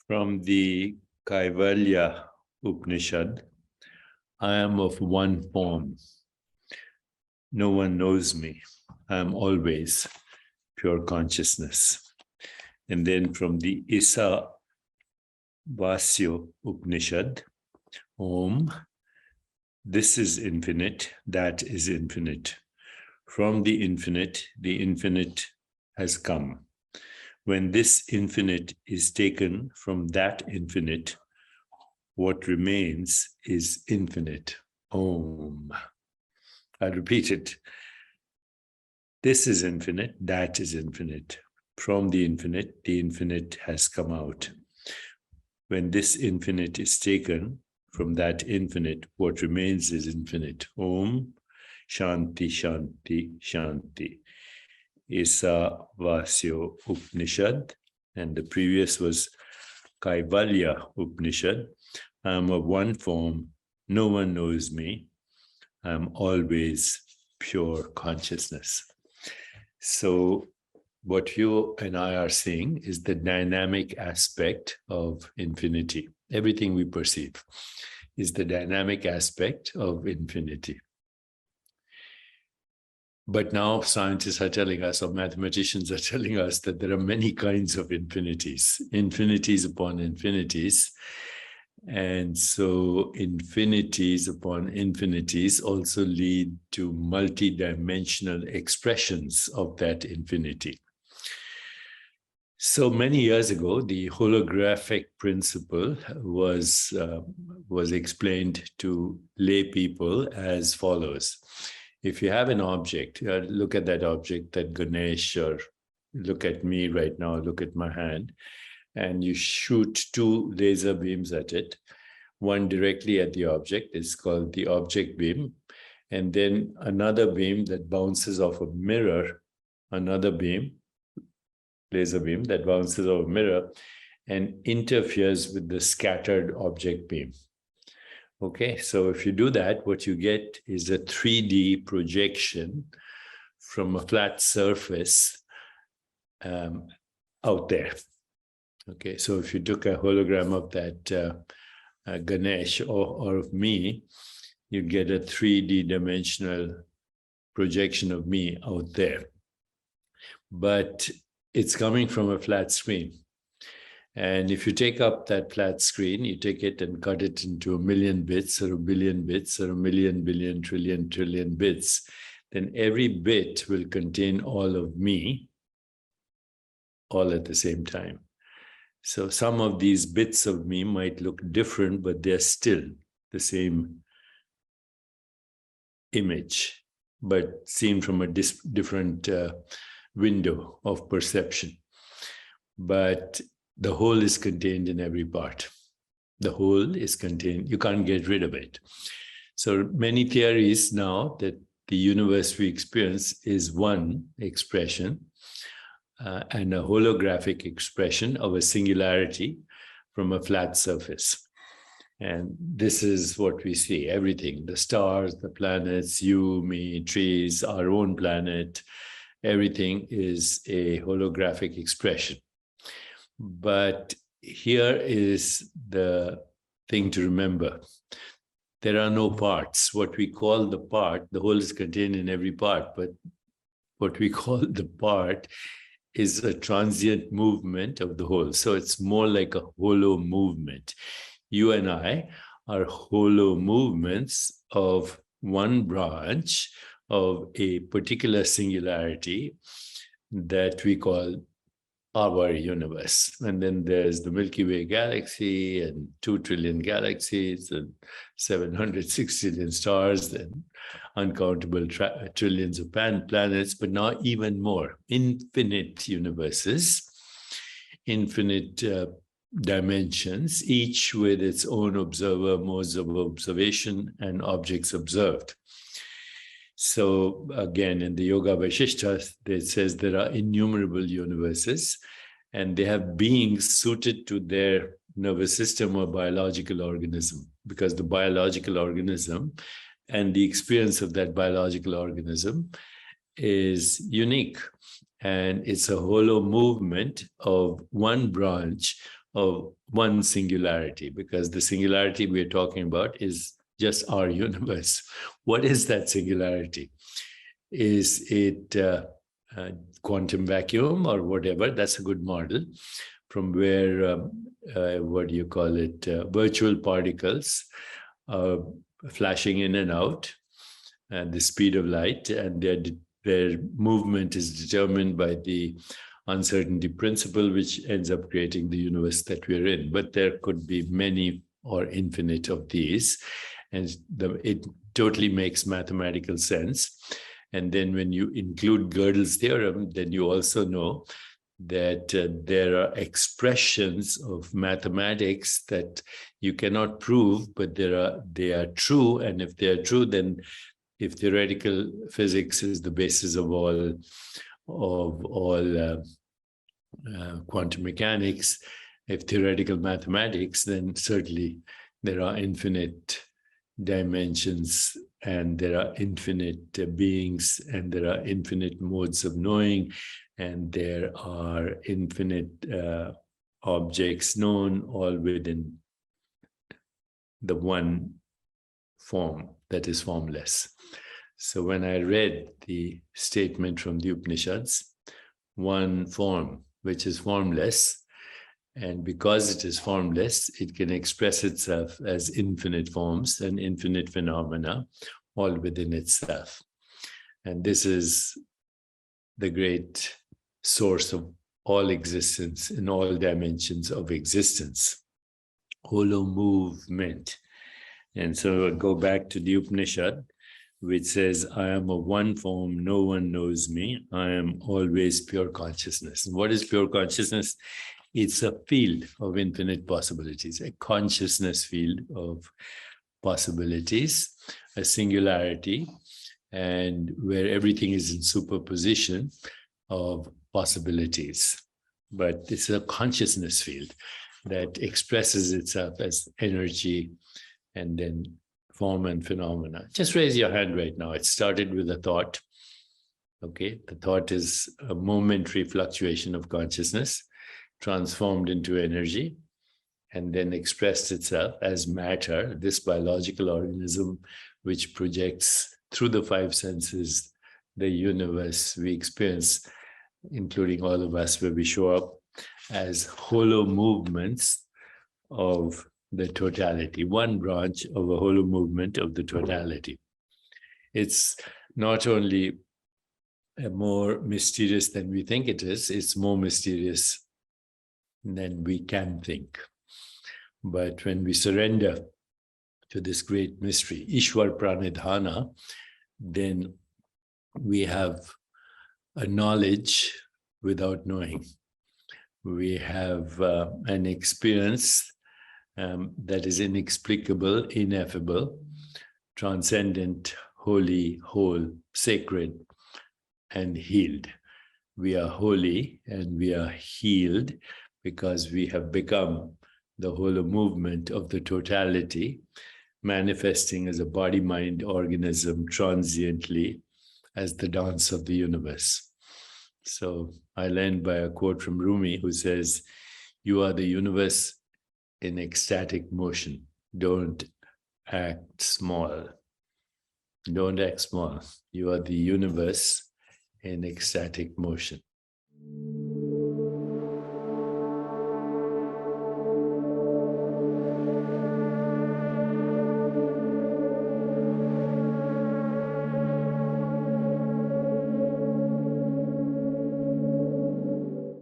From the Kaivalya Upanishad, I am of one form. No one knows me. I am always pure consciousness. And then from the Isa Vasyo Upanishad, Om, this is infinite, that is infinite. From the infinite has come. When this infinite is taken from that infinite, what remains is infinite. Om. I'll repeat it. This is infinite, that is infinite. From the infinite has come out. When this infinite is taken from that infinite, what remains is infinite. Om, Shanti, Shanti, Shanti. Isa Vasyo Upanishad, and the previous was Kaivalya Upanishad. I am of one form, no one knows me. I am always pure consciousness. So what you and I are seeing is the dynamic aspect of infinity. Everything we perceive is the dynamic aspect of infinity. But now scientists are telling us, or mathematicians are telling us, that there are many kinds of infinities, infinities upon infinities. And so infinities upon infinities also lead to multidimensional expressions of that infinity. So many years ago, the holographic principle was explained to lay people as follows. If you have an object, look at that object, that Ganesh, or look at me right now, look at my hand, and you shoot two laser beams at it. One directly at the object is called the object beam, and then another beam that bounces off a mirror, another beam, laser beam that bounces off a mirror and interferes with the scattered object beam. Okay, so if you do that, what you get is a 3D projection from a flat surface out there. Okay, so if you took a hologram of that Ganesh or of me, you get a 3D dimensional projection of me out there. But it's coming from a flat screen. And if you take up that flat screen, you take it and cut it into 1,000,000 bits or 1,000,000,000 bits or 1,000,000,000,000, billion, trillion bits, then every bit will contain all of me, all at the same time. So some of these bits of me might look different, but they're still the same image, but seen from a different window of perception. But the whole is contained in every part. The whole is contained, you can't get rid of it. So many theories now that the universe we experience is one expression and a holographic expression of a singularity from a flat surface. And this is what we see, everything, the stars, the planets, you, me, trees, our own planet, everything is a holographic expression. But here is the thing to remember. There are no parts. What we call the part, the whole is contained in every part, but what we call the part is a transient movement of the whole. So it's more like a holo movement. You and I are holo movements of one branch of a particular singularity that we call our universe. And then there's the Milky Way galaxy and 2 trillion galaxies and 706 trillion stars and uncountable trillions of planets, but now even more, infinite universes, infinite dimensions, each with its own observer, modes of observation, and objects observed. So again, in the Yoga Vaishishta, it says there are innumerable universes, and they have beings suited to their nervous system or biological organism, because the biological organism and the experience of that biological organism is unique. And it's a holo movement of one branch of one singularity, because the singularity we're talking about is just our universe. What is that singularity? Is it quantum vacuum or whatever? That's a good model from where, what do you call it, virtual particles flashing in and out at the speed of light, and their movement is determined by the uncertainty principle, which ends up creating the universe that we're in. But there could be many or infinite of these, and it totally makes mathematical sense. And then when you include Gödel's theorem, then you also know that there are expressions of mathematics that you cannot prove, but they are true. And if they are true, then if theoretical physics is the basis of all quantum mechanics, if theoretical mathematics, then certainly there are infinite dimensions, and there are infinite beings, and there are infinite modes of knowing, and there are infinite objects known, all within the one form that is formless. So when I read the statement from the Upanishads, one form which is formless, and because it is formless, it can express itself as infinite forms and infinite phenomena, all within itself. And this is the great source of all existence in all dimensions of existence, holo movement. And so I go back to the Upanishad, which says, I am of one form, no one knows me. I am always pure consciousness. And what is pure consciousness? It's a field of infinite possibilities, a consciousness field of possibilities, a singularity, and where everything is in superposition of possibilities. But it's a consciousness field that expresses itself as energy and then form and phenomena. Just raise your hand right now. It started with a thought. Okay, the thought is a momentary fluctuation of consciousness transformed into energy and then expressed itself as matter, this biological organism which projects through the five senses the universe we experience, including all of us, where we show up as holo movements of the totality, one branch of a holo movement of the totality. It's not only more mysterious than we think it is, it's more mysterious than we can think. But when we surrender to this great mystery, Ishwar Pranidhana, then we have a knowledge without knowing. We have an experience that is inexplicable, ineffable, transcendent, holy, whole, sacred, and healed. We are holy and we are healed because we have become the whole movement of the totality, manifesting as a body-mind organism transiently as the dance of the universe. So I'll end by a quote from Rumi, who says, "You are the universe in ecstatic motion. Don't act small. Don't act small. You are the universe in ecstatic motion."